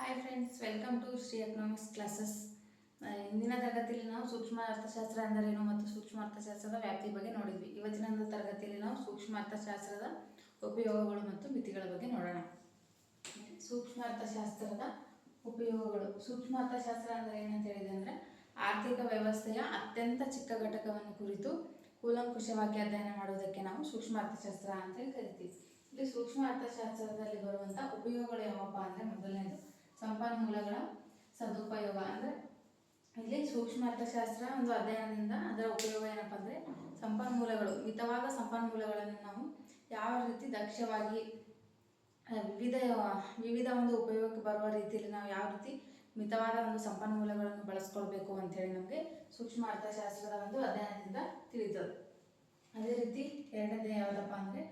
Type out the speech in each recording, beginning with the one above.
Hi friends, welcome to Shri economics classes. ಇಂದಿನ ತರಗತಿಯಲ್ಲಿ ನಾವು ಸೂಕ್ಷ್ಮ ಅರ್ಥಶಾಸ್ತ್ರ ಅಂದರೇನು ಮತ್ತು ಸೂಕ್ಷ್ಮ ಅರ್ಥಶಾಸ್ತ್ರದ ವ್ಯಾಪ್ತಿ ಬಗ್ಗೆ ನೋಡಿದ್ವಿ. ಇವತ್ತಿನ ತರಗತಿಯಲ್ಲಿ ನಾವು ಸೂಕ್ಷ್ಮ ಅರ್ಥಶಾಸ್ತ್ರದ ಉಪಯೋಗಗಳು ಮತ್ತು ಮಿತಿಗಳ ಬಗ್ಗೆ ನೋಡೋಣ. ಸೂಕ್ಷ್ಮ ಅರ್ಥಶಾಸ್ತ್ರದ ಉಪಯೋಗಗಳು. ಸೂಕ್ಷ್ಮ ಅರ್ಥಶಾಸ್ತ್ರ ಅಂದರೆ ಏನಂತ ಹೇಳಿದೆ ಅಂದರೆ ಆರ್ಥಿಕ ವ್ಯವಸ್ಥೆಯ ಅತ್ಯಂತ ಚಿಕ್ಕ ಘಟಕವನ್ನು ಕುರಿತು ಕೂಲಂಕುಷವಾಗಿ ಅಧ್ಯಯನ ಮಾಡುವುದಕ್ಕೆ ನಾವು ಸೂಕ್ಷ್ಮ ಅರ್ಥಶಾಸ್ತ್ರ ಅಂತೇಳಿ ಕರಿತೀವಿ. ಇಲ್ಲಿ ಸೂಕ್ಷ್ಮ ಅರ್ಥಶಾಸ್ತ್ರದಲ್ಲಿ ಬರುವಂಥ ಉಪಯೋಗಗಳು ಯಾವಪ್ಪ ಅಂದರೆ ಮೊದಲನೇದು ಸಂಪನ್ಮೂಲಗಳ ಸದುಪಯೋಗ. ಅಂದರೆ ಇಲ್ಲಿ ಸೂಕ್ಷ್ಮ ಅರ್ಥಶಾಸ್ತ್ರ ಒಂದು ಅಧ್ಯಯನದಿಂದ ಅದರ ಉಪಯೋಗ ಏನಪ್ಪ ಅಂದರೆ ಸಂಪನ್ಮೂಲಗಳು, ಮಿತವಾದ ಸಂಪನ್ಮೂಲಗಳನ್ನು ನಾವು ಯಾವ ರೀತಿ ದಕ್ಷವಾಗಿ ವಿವಿಧ ಒಂದು ಉಪಯೋಗಕ್ಕೆ ಬರುವ ರೀತಿಯಲ್ಲಿ ನಾವು ಯಾವ ರೀತಿ ಮಿತವಾದ ಒಂದು ಸಂಪನ್ಮೂಲಗಳನ್ನು ಬಳಸ್ಕೊಳ್ಬೇಕು ಅಂತೇಳಿ ನಮಗೆ ಸೂಕ್ಷ್ಮ ಅರ್ಥಶಾಸ್ತ್ರದ ಒಂದು ಅಧ್ಯಯನದಿಂದ ತಿಳಿತದೆ. ಅದೇ ರೀತಿ ಎರಡನೇ ಯಾವುದಪ್ಪ ಅಂದರೆ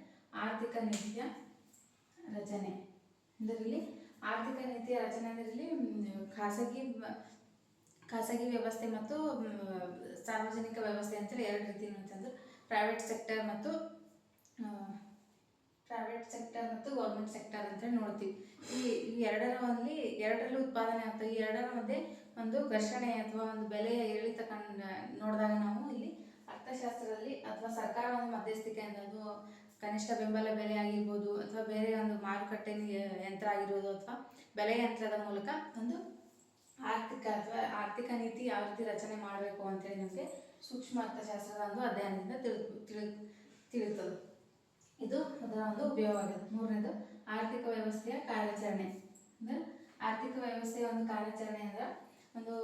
ಆರ್ಥಿಕ ನೀತಿಯ ರಚನೆ. ಇದರಲ್ಲಿ ಆರ್ಥಿಕ ನೀತಿಯ ರಚನೆ ಅಂದರೆ ಇಲ್ಲಿ ಖಾಸಗಿ ವ್ಯವಸ್ಥೆ ಮತ್ತು ಸಾರ್ವಜನಿಕ ವ್ಯವಸ್ಥೆ ಅಂತೇಳಿ ಎರಡು ರೀತಿ ಅಂತಂದ್ರೆ ಪ್ರೈವೇಟ್ ಸೆಕ್ಟರ್ ಮತ್ತು ಗೌರ್ಮೆಂಟ್ ಸೆಕ್ಟರ್ ಅಂತೇಳಿ ನೋಡ್ತೀವಿ. ಈ ಎರಡರಲ್ಲಿ ಉತ್ಪಾದನೆ ಆಗ್ತದೆ. ಈ ಎರಡರ ಮಧ್ಯೆ ಒಂದು ಘರ್ಷಣೆ ಅಥವಾ ಒಂದು ಬೆಲೆಯ ಏರಿಳಿತ ನೋಡಿದಾಗ ನಾವು ಇಲ್ಲಿ ಅರ್ಥಶಾಸ್ತ್ರದಲ್ಲಿ ಅಥವಾ ಸರ್ಕಾರ ಒಂದು ಮಧ್ಯಸ್ಥಿಕೆಯಿಂದ ಅದು ಕನಿಷ್ಠ ಬೆಂಬಲ ಬೆಲೆ ಆಗಿರ್ಬೋದು ಅಥವಾ ಬೇರೆ ಒಂದು ಮಾರುಕಟ್ಟೆ ಯಂತ್ರ ಆಗಿರ್ಬೋದು ಅಥವಾ ಬೆಲೆ ಯಂತ್ರದ ಮೂಲಕ ಒಂದು ಆರ್ಥಿಕ ನೀತಿ ಯಾವ ರೀತಿ ರಚನೆ ಮಾಡಬೇಕು ಅಂತೇಳಿ ನಮಗೆ ಸೂಕ್ಷ್ಮ ಅರ್ಥಶಾಸ್ತ್ರದ ಒಂದು ಅಧ್ಯಯನದಿಂದ ತಿಳಿಯುತ್ತದೆ. ಇದು ಅದರ ಒಂದು ಉಪಯೋಗವಾಗಿದೆ. ಮೂರನೇದು ಆರ್ಥಿಕ ವ್ಯವಸ್ಥೆಯ ಕಾರ್ಯಾಚರಣೆ. ಅಂದರೆ ಆರ್ಥಿಕ ವ್ಯವಸ್ಥೆಯ ಒಂದು ಕಾರ್ಯಾಚರಣೆ ಅಂದರೆ ಒಂದು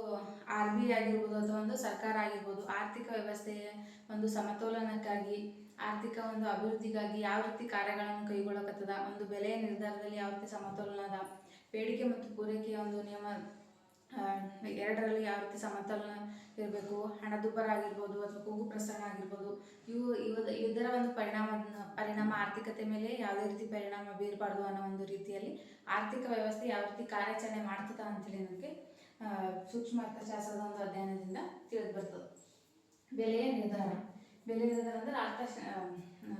RBI ಆಗಿರ್ಬೋದು ಅಥವಾ ಒಂದು ಸರ್ಕಾರ ಆಗಿರ್ಬೋದು ಆರ್ಥಿಕ ವ್ಯವಸ್ಥೆಯ ಒಂದು ಸಮತೋಲನಕ್ಕಾಗಿ, ಆರ್ಥಿಕ ಒಂದು ಅಭಿವೃದ್ಧಿಗಾಗಿ ಯಾವ ರೀತಿ ಕಾರ್ಯಗಳನ್ನು ಕೈಗೊಳ್ಳಕತ್ತದ, ಒಂದು ಬೆಲೆಯ ನಿರ್ಧಾರದಲ್ಲಿ ಯಾವ ರೀತಿ ಸಮತೋಲನದ, ಬೇಡಿಕೆ ಮತ್ತು ಪೂರೈಕೆಯ ಒಂದು ನಿಯಮ ಎರಡರಲ್ಲಿ ಯಾವ ರೀತಿ ಸಮತೋಲನ ಇರಬೇಕು, ಹಣದುಬ್ಬರ ಆಗಿರ್ಬೋದು ಅಥವಾ ಕೂಗು ಪ್ರಸರಣ ಆಗಿರ್ಬೋದು, ಇದರ ಒಂದು ಪರಿಣಾಮ ಆರ್ಥಿಕತೆ ಮೇಲೆ ಯಾವುದೇ ರೀತಿ ಪರಿಣಾಮ ಬೀರಬಾರ್ದು ಅನ್ನೋ ಒಂದು ರೀತಿಯಲ್ಲಿ ಆರ್ಥಿಕ ವ್ಯವಸ್ಥೆ ಯಾವ ರೀತಿ ಕಾರ್ಯಾಚರಣೆ ಮಾಡ್ತದ ಅಂತೇಳಿ ನಮಗೆ ಸೂಕ್ಷ್ಮ ಅರ್ಥಶಾಸ್ತ್ರದ ಒಂದು ಅಧ್ಯಯನದಿಂದ ತಿಳಿದು ಬರ್ತದೆ. ಬೆಲೆಯ ನಿರ್ಧಾರ ಅಂದರೆ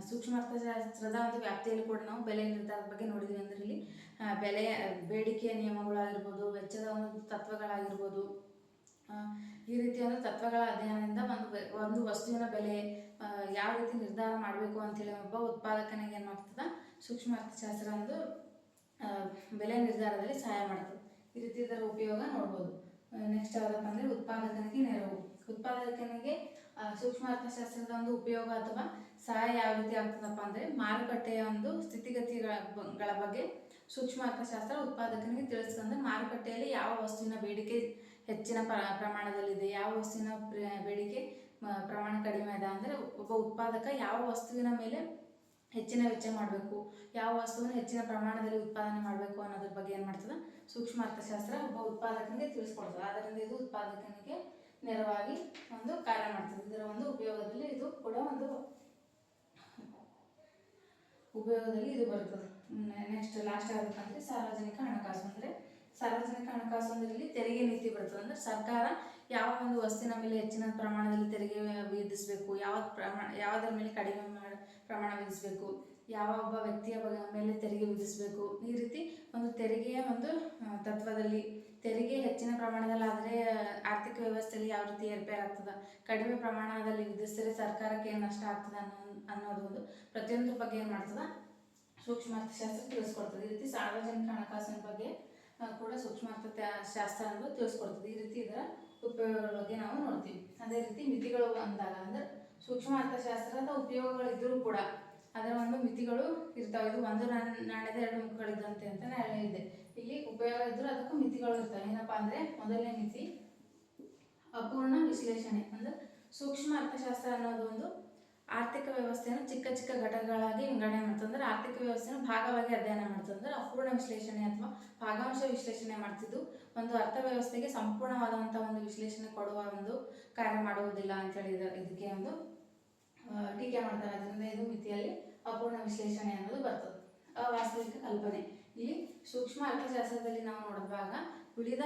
ಸೂಕ್ಷ್ಮ ಅರ್ಥಶಾಸ್ತ್ರದ ಒಂದು ವ್ಯಾಪ್ತಿಯಲ್ಲಿ ಕೂಡ ನಾವು ಬೆಲೆ ನಿರ್ಧಾರದ ಬಗ್ಗೆ ನೋಡಿದ್ವಿ. ಅಂದರೆ ಇಲ್ಲಿ ಬೇಡಿಕೆಯ ನಿಯಮಗಳಾಗಿರ್ಬೋದು, ವೆಚ್ಚದ ಒಂದು ತತ್ವಗಳಾಗಿರ್ಬೋದು, ಈ ರೀತಿಯ ಒಂದು ತತ್ವಗಳ ಅಧ್ಯಯನದಿಂದ ಒಂದು ವಸ್ತುವಿನ ಬೆಲೆ ಯಾವ ರೀತಿ ನಿರ್ಧಾರ ಮಾಡಬೇಕು ಅಂತೇಳಿ ಒಬ್ಬ ಉತ್ಪಾದಕನಿಗೆ ಏನು ಮಾಡ್ತದ ಸೂಕ್ಷ್ಮ ಅರ್ಥಶಾಸ್ತ್ರ ಒಂದು ಬೆಲೆ ನಿರ್ಧಾರದಲ್ಲಿ ಸಹಾಯ ಮಾಡ್ತದೆ. ಈ ರೀತಿ ಇದರ ಉಪಯೋಗ ನೋಡ್ಬೋದು. ನೆಕ್ಸ್ಟ್ ಯಾವುದಪ್ಪ ಅಂದರೆ ಉತ್ಪಾದಕನಿಗೆ ನೆರವು. ಉತ್ಪಾದಕನಿಗೆ ಸೂಕ್ಷ್ಮ ಅರ್ಥಶಾಸ್ತ್ರದ ಒಂದು ಉಪಯೋಗ ಅಥವಾ ಸಹಾಯ ಯಾವ ರೀತಿ ಆಗ್ತದಪ್ಪ ಅಂದರೆ ಮಾರುಕಟ್ಟೆಯ ಒಂದು ಸ್ಥಿತಿಗತಿಗಳ ಬಗ್ಗೆ ಸೂಕ್ಷ್ಮ ಅರ್ಥಶಾಸ್ತ್ರ ಉತ್ಪಾದಕನಿಗೆ ತಿಳಿಸ್ತಂದ್ರೆ ಮಾರುಕಟ್ಟೆಯಲ್ಲಿ ಯಾವ ವಸ್ತುವಿನ ಬೇಡಿಕೆ ಹೆಚ್ಚಿನ ಪ್ರಮಾಣದಲ್ಲಿದೆ, ಯಾವ ವಸ್ತುವಿನ ಬೇಡಿಕೆ ಪ್ರಮಾಣ ಕಡಿಮೆ ಇದೆ, ಅಂದರೆ ಒಬ್ಬ ಉತ್ಪಾದಕ ಯಾವ ವಸ್ತುವಿನ ಮೇಲೆ ಹೆಚ್ಚಿನ ವೆಚ್ಚ ಮಾಡಬೇಕು, ಯಾವ ವಸ್ತುವನ್ನು ಹೆಚ್ಚಿನ ಪ್ರಮಾಣದಲ್ಲಿ ಉತ್ಪಾದನೆ ಮಾಡಬೇಕು ಅನ್ನೋದ್ರ ಬಗ್ಗೆ ಏನು ಮಾಡ್ತದೆ ಸೂಕ್ಷ್ಮ ಅರ್ಥಶಾಸ್ತ್ರ ಒಬ್ಬ ಉತ್ಪಾದಕನಿಗೆ ತಿಳಿಸ್ಕೊಡ್ತದೆ. ಆದ್ದರಿಂದ ಇದು ಉತ್ಪಾದಕನಿಗೆ ನೆರವಾಗಿ ಒಂದು ಕಾರ್ಯ ಮಾಡ್ತದೆ. ಇದರ ಒಂದು ಉಪಯೋಗದಲ್ಲಿ ಇದು ಕೂಡ ಒಂದು ಉಪಯೋಗದಲ್ಲಿ ಇದು ಬರ್ತದೆ. ನೆಕ್ಸ್ಟ್ ಲಾಸ್ಟ್ ಆಗಬೇಕಂದ್ರೆ ಸಾರ್ವಜನಿಕ ಹಣಕಾಸು. ಅಂದರೆ ಸಾರ್ವಜನಿಕ ಹಣಕಾಸು ಅಂದರೆ ಇಲ್ಲಿ ತೆರಿಗೆ ನೀತಿ ಬರ್ತದೆ. ಅಂದರೆ ಸರ್ಕಾರ ಯಾವ ಒಂದು ವಸ್ತುವಿನ ಮೇಲೆ ಹೆಚ್ಚಿನ ಪ್ರಮಾಣದಲ್ಲಿ ತೆರಿಗೆ ವಿಧಿಸಬೇಕು, ಯಾವುದರ ಮೇಲೆ ಕಡಿಮೆ ಪ್ರಮಾಣ ವಿಧಿಸಬೇಕು, ಯಾವ ಒಬ್ಬ ವ್ಯಕ್ತಿಯ ಮೇಲೆ ತೆರಿಗೆ ವಿಧಿಸಬೇಕು, ಈ ರೀತಿ ಒಂದು ತೆರಿಗೆಯ ಒಂದು ತತ್ವದಲ್ಲಿ ತೆರಿಗೆ ಹೆಚ್ಚಿನ ಪ್ರಮಾಣದಲ್ಲಾದರೆ ಆರ್ಥಿಕ ವ್ಯವಸ್ಥೆಯಲ್ಲಿ ಯಾವ ರೀತಿ ಏರ್ಪೇರ್ ಆಗ್ತದೆ, ಕಡಿಮೆ ಪ್ರಮಾಣದಲ್ಲಿ ವಿಧಿಸಿದರೆ ಸರ್ಕಾರಕ್ಕೆ ಏನು ನಷ್ಟ ಆಗ್ತದೆ ಅನ್ನೋದು ಒಂದು ಪ್ರತಿಯೊಂದ್ರ ಬಗ್ಗೆ ಏನು ಮಾಡ್ತದೆ ಸೂಕ್ಷ್ಮ ಅರ್ಥಶಾಸ್ತ್ರ ತಿಳಿಸ್ಕೊಡ್ತದೆ. ಈ ರೀತಿ ಸಾರ್ವಜನಿಕ ಹಣಕಾಸಿನ ಬಗ್ಗೆ ಕೂಡ ಸೂಕ್ಷ್ಮ ಅರ್ಥಶಾಸ್ತ್ರ ಅನ್ನೋದು ತಿಳಿಸ್ಕೊಡ್ತದೆ. ಈ ರೀತಿ ಇದರ ಉಪಯೋಗಗಳ ಬಗ್ಗೆ ನಾವು ನೋಡ್ತೀವಿ. ಅದೇ ರೀತಿ ಮಿತಿಗಳು ಅಂದಾಗ ಅಂದರೆ ಸೂಕ್ಷ್ಮ ಅರ್ಥಶಾಸ್ತ್ರದ ಉಪಯೋಗಗಳಿದ್ದರೂ ಕೂಡ ಅದರ ಒಂದು ಮಿತಿಗಳು ಇರ್ತಾವೆ. ಇದು ಒಂದು ನಾಣ್ಯದ ಎರಡು ಮುಖಗಳಿದ್ದಂತೆ ಅಂತ ಹೇಳಿದ್ದೆ. ಇಲ್ಲಿ ಉಪಯೋಗ ಇದ್ದರೂ ಅದಕ್ಕೂ ಮಿತಿಗಳು ಇರ್ತವೆ. ಏನಪ್ಪ ಅಂದರೆ ಮೊದಲನೇ ಮಿತಿ ಅಪೂರ್ಣ ವಿಶ್ಲೇಷಣೆ. ಅಂದರೆ ಸೂಕ್ಷ್ಮ ಅರ್ಥಶಾಸ್ತ್ರ ಅನ್ನೋದು ಒಂದು ಆರ್ಥಿಕ ವ್ಯವಸ್ಥೆಯನ್ನು ಚಿಕ್ಕ ಚಿಕ್ಕ ಘಟಕಗಳಾಗಿ ವಿಂಗಡಣೆ ಮಾಡ್ತದೆ. ಅಂದರೆ ಆರ್ಥಿಕ ವ್ಯವಸ್ಥೆಯನ್ನು ಭಾಗವಾಗಿ ಅಧ್ಯಯನ ಮಾಡ್ತದೆ. ಅಂದರೆ ಅಪೂರ್ಣ ವಿಶ್ಲೇಷಣೆ ಅಥವಾ ಭಾಗಾಂಶ ವಿಶ್ಲೇಷಣೆ ಮಾಡ್ತಿದ್ದು ಒಂದು ಅರ್ಥವ್ಯವಸ್ಥೆಗೆ ಸಂಪೂರ್ಣವಾದಂಥ ಒಂದು ವಿಶ್ಲೇಷಣೆ ಕೊಡುವ ಒಂದು ಕಾರ್ಯ ಮಾಡುವುದಿಲ್ಲ ಅಂತೇಳಿ ಇದಕ್ಕೆ ಒಂದು ಟೀಕೆ ಮಾಡ್ತಾರೆ. ಅದರಿಂದ ಇದು ಮಿತಿಯಲ್ಲಿ ಅಪೂರ್ಣ ವಿಶ್ಲೇಷಣೆ ಅನ್ನೋದು ಬರ್ತದೆ. ಅವಾಸ್ತವಿಕ ಕಲ್ಪನೆ. ಇಲ್ಲಿ ಸೂಕ್ಷ್ಮ ಅರ್ಥಶಾಸ್ತ್ರದಲ್ಲಿ ನಾವು ನೋಡಿದಾಗ ಉಳಿದ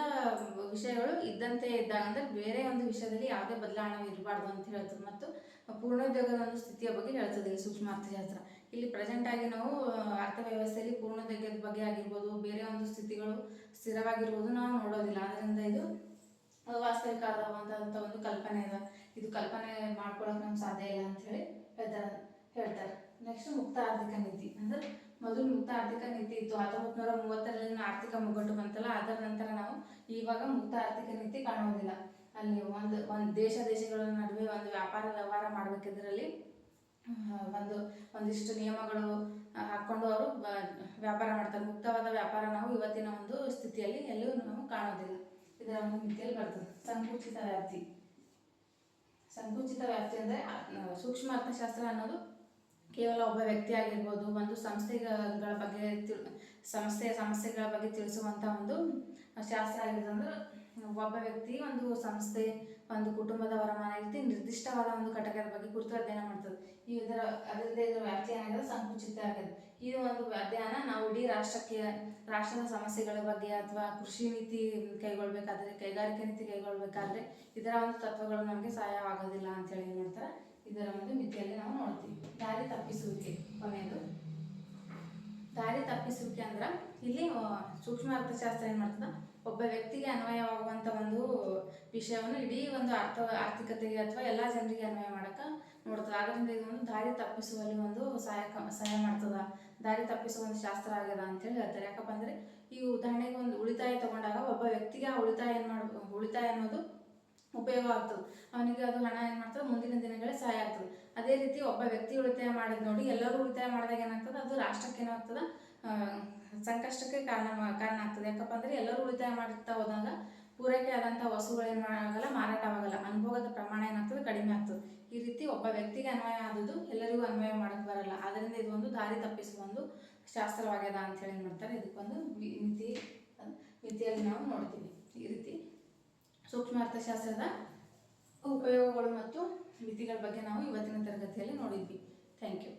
ವಿಷಯಗಳು ಇದ್ದಂತೆ ಇದ್ದಾಗ ಅಂದರೆ ಬೇರೆ ಒಂದು ವಿಷಯದಲ್ಲಿ ಯಾವುದೇ ಬದಲಾವಣೆ ಇರಬಾರ್ದು ಅಂತ ಹೇಳ್ತದೆ ಮತ್ತು ಪೂರ್ಣೋದ್ಯೋಗದ ಒಂದು ಸ್ಥಿತಿಯ ಬಗ್ಗೆ ಹೇಳ್ತದೆ ಈ ಸೂಕ್ಷ್ಮ ಅರ್ಥಶಾಸ್ತ್ರ. ಇಲ್ಲಿ ಪ್ರೆಸೆಂಟ್ ಆಗಿ ನಾವು ಅರ್ಥವ್ಯವಸ್ಥೆಯಲ್ಲಿ ಪೂರ್ಣೋದ್ಯೋಗ ಆರೋಗ್ಯದ ಬಗ್ಗೆ ಆಗಿರ್ಬೋದು, ಬೇರೆ ಒಂದು ಸ್ಥಿತಿಗಳು ಸ್ಥಿರವಾಗಿರ್ಬೋದು ನಾವು ನೋಡೋದಿಲ್ಲ. ಆದ್ದರಿಂದ ಇದು ವಾಸ್ತವಿಕವಾದಂಥ ಒಂದು ಕಲ್ಪನೆ ಇದೆ. ಇದು ಕಲ್ಪನೆ ಮಾಡ್ಕೊಳಕ್ಕೆ ನಮ್ಗೆ ಸಾಧ್ಯ ಇಲ್ಲ ಅಂಥೇಳಿ ಹೇಳ್ತಾರೆ. ನೆಕ್ಸ್ಟ್ ಮುಕ್ತ ಆರ್ಥಿಕ ನೀತಿ ಅಂದ್ರೆ ಮೊದಲು ಮುಕ್ತ ಆರ್ಥಿಕ ನೀತಿ ಇತ್ತು. 1930ರಲ್ಲಿ ಆರ್ಥಿಕ ಮುಗ್ಗಟ್ಟು ಬಂತಲ್ಲ, ಅದರ ನಂತರ ನಾವು ಇವಾಗ ಮುಕ್ತ ಆರ್ಥಿಕ ನೀತಿ ಕಾಣುವುದಿಲ್ಲ. ಅಲ್ಲಿ ಒಂದು ದೇಶಗಳ ನಡುವೆ ಒಂದು ವ್ಯವಹಾರ ಮಾಡಬೇಕಿದ್ರಲ್ಲಿ ಒಂದಿಷ್ಟು ನಿಯಮಗಳು ಹಾಕ್ಕೊಂಡು ಅವರು ವ್ಯಾಪಾರ ಮಾಡ್ತಾರೆ. ಮುಕ್ತವಾದ ವ್ಯಾಪಾರ ನಾವು ಇವತ್ತಿನ ಒಂದು ಸ್ಥಿತಿಯಲ್ಲಿ ಎಲ್ಲೂ ನಾವು ಕಾಣೋದಿಲ್ಲ. ಇದರ ಒಂದು ಮಿತಿಯಲ್ಲಿ ಬರ್ತದೆ. ಸಂಕುಚಿತ ವ್ಯಾಪ್ತಿ ಅಂದರೆ ಸೂಕ್ಷ್ಮ ಅರ್ಥಶಾಸ್ತ್ರ ಅನ್ನೋದು ಕೇವಲ ಒಬ್ಬ ವ್ಯಕ್ತಿ ಆಗಿರ್ಬೋದು, ಒಂದು ಸಂಸ್ಥೆಯ ಸಮಸ್ಯೆಗಳ ಬಗ್ಗೆ ತಿಳಿಸುವಂಥ ಒಂದು ಶಾಸ್ತ್ರ ಆಗಿರೋದು. ಅಂದ್ರೆ ಒಬ್ಬ ವ್ಯಕ್ತಿ, ಒಂದು ಸಂಸ್ಥೆ, ಒಂದು ಕುಟುಂಬದ ವರಮಾನ ರೀತಿ ನಿರ್ದಿಷ್ಟವಾದ ಒಂದು ಘಟಕದ ಬಗ್ಗೆ ಕುರಿತು ಅಧ್ಯಯನ ಮಾಡ್ತದೆ. ಅದರದ್ದೇ ಇದರ ವ್ಯಾಪ್ತಿ ಏನಾಗಿದೆ, ಸಂಕುಚಿತ ಆಗಿದೆ. ಈ ಒಂದು ಅಧ್ಯಯನ ನಾವು ಇಡೀ ರಾಷ್ಟ್ರದ ಸಮಸ್ಯೆಗಳ ಬಗ್ಗೆ ಅಥವಾ ಕೃಷಿ ನೀತಿ ಕೈಗೊಳ್ಬೇಕಾದ್ರೆ, ಕೈಗಾರಿಕೆ ನೀತಿ ಕೈಗೊಳ್ಬೇಕಾದ್ರೆ ಇದರ ಒಂದು ತತ್ವಗಳು ನಮಗೆ ಸಹಾಯವಾಗೋದಿಲ್ಲ ಅಂತೇಳಿ ಏನು ಮಾಡ್ತಾರೆ, ಇದರ ಒಂದು ಮಿತಿಯಲ್ಲಿ ನಾವು ನೋಡ್ತೀವಿ. ದಾರಿ ತಪ್ಪಿಸುವಿಕೆ ಕೊನೆಯದು. ದಾರಿ ತಪ್ಪಿಸುವಿಕೆ ಅಂದ್ರೆ ಇಲ್ಲಿ ಸೂಕ್ಷ್ಮ ಅರ್ಥಶಾಸ್ತ್ರ ಏನು ಮಾಡ್ತದೆ, ಒಬ್ಬ ವ್ಯಕ್ತಿಗೆ ಅನ್ವಯವಾಗುವಂಥ ಒಂದು ವಿಷಯವನ್ನು ಇಡೀ ಒಂದು ಆರ್ಥಿಕತೆಗೆ ಅಥವಾ ಎಲ್ಲ ಜನರಿಗೆ ಅನ್ವಯ ಮಾಡೋಕೆ ನೋಡ್ತದೆ. ಆದ್ದರಿಂದ ಇದೊಂದು ದಾರಿ ತಪ್ಪಿಸುವಲ್ಲಿ ಒಂದು ಸಹಾಯ ಮಾಡ್ತದ, ದಾರಿ ತಪ್ಪಿಸುವ ಒಂದು ಶಾಸ್ತ್ರ ಆಗ್ಯದ ಅಂತೇಳಿ ಹೇಳ್ತಾರೆ. ಯಾಕಪ್ಪ ಅಂದರೆ ಈ ಉದಾಹರಣೆಗೆ ಒಂದು ಉಳಿತಾಯ ತಗೊಂಡಾಗ ಒಬ್ಬ ವ್ಯಕ್ತಿಗೆ ಆ ಉಳಿತಾಯ ಅನ್ನೋದು ಉಪಯೋಗ ಆಗ್ತದೆ. ಅವನಿಗೆ ಅದು ಹಣ ಏನು ಮಾಡ್ತದೆ, ಮುಂದಿನ ದಿನಗಳೇ ಸಹಾಯ ಆಗ್ತದೆ. ಅದೇ ರೀತಿ ಒಬ್ಬ ವ್ಯಕ್ತಿ ಉಳಿತಾಯ ಮಾಡಿದ್ ನೋಡಿ ಎಲ್ಲರೂ ಉಳಿತಾಯ ಮಾಡಿದಾಗ ಏನಾಗ್ತದೆ, ಅದು ರಾಷ್ಟ್ರಕ್ಕೆ ಏನಾಗ್ತದೆ, ಸಂಕಷ್ಟಕ್ಕೆ ಕಾರಣ ಆಗ್ತದೆ. ಯಾಕಪ್ಪ ಅಂದರೆ ಎಲ್ಲರೂ ಉಳಿತಾಯ ಮಾಡುತ್ತಾ ಹೋದಾಗ ಪೂರೈಕೆ ಆದಂಥ ವಸ್ತುಗಳು ಏನು ಆಗಲ್ಲ, ಮಾರಾಟವಾಗಲ್ಲ, ಅನುಭವದ ಪ್ರಮಾಣ ಏನಾಗ್ತದೆ, ಕಡಿಮೆ ಆಗ್ತದೆ. ಈ ರೀತಿ ಒಬ್ಬ ವ್ಯಕ್ತಿಗೆ ಅನ್ವಯ ಆದದ್ದು ಎಲ್ಲರಿಗೂ ಅನ್ವಯ ಮಾಡೋಕ್ಕೆ ಬರಲ್ಲ. ಆದ್ದರಿಂದ ಇದು ಒಂದು ದಾರಿ ತಪ್ಪಿಸುವ ಒಂದು ಶಾಸ್ತ್ರವಾಗ್ಯದ ಅಂತೇಳಿ ಏನು ಮಾಡ್ತಾರೆ, ಇದಕ್ಕೊಂದು ಮಿತಿಯಲ್ಲಿ ನಾವು ನೋಡ್ತೀವಿ. ಈ ರೀತಿ ಸೂಕ್ಷ್ಮ ಅರ್ಥಶಾಸ್ತ್ರದ ಉಪಯೋಗಗಳು ಮತ್ತು ಮಿತಿಗಳ ಬಗ್ಗೆ ನಾವು ಇವತ್ತಿನ ತರಗತಿಯಲ್ಲಿ ನೋಡಿದ್ವಿ. Thank you.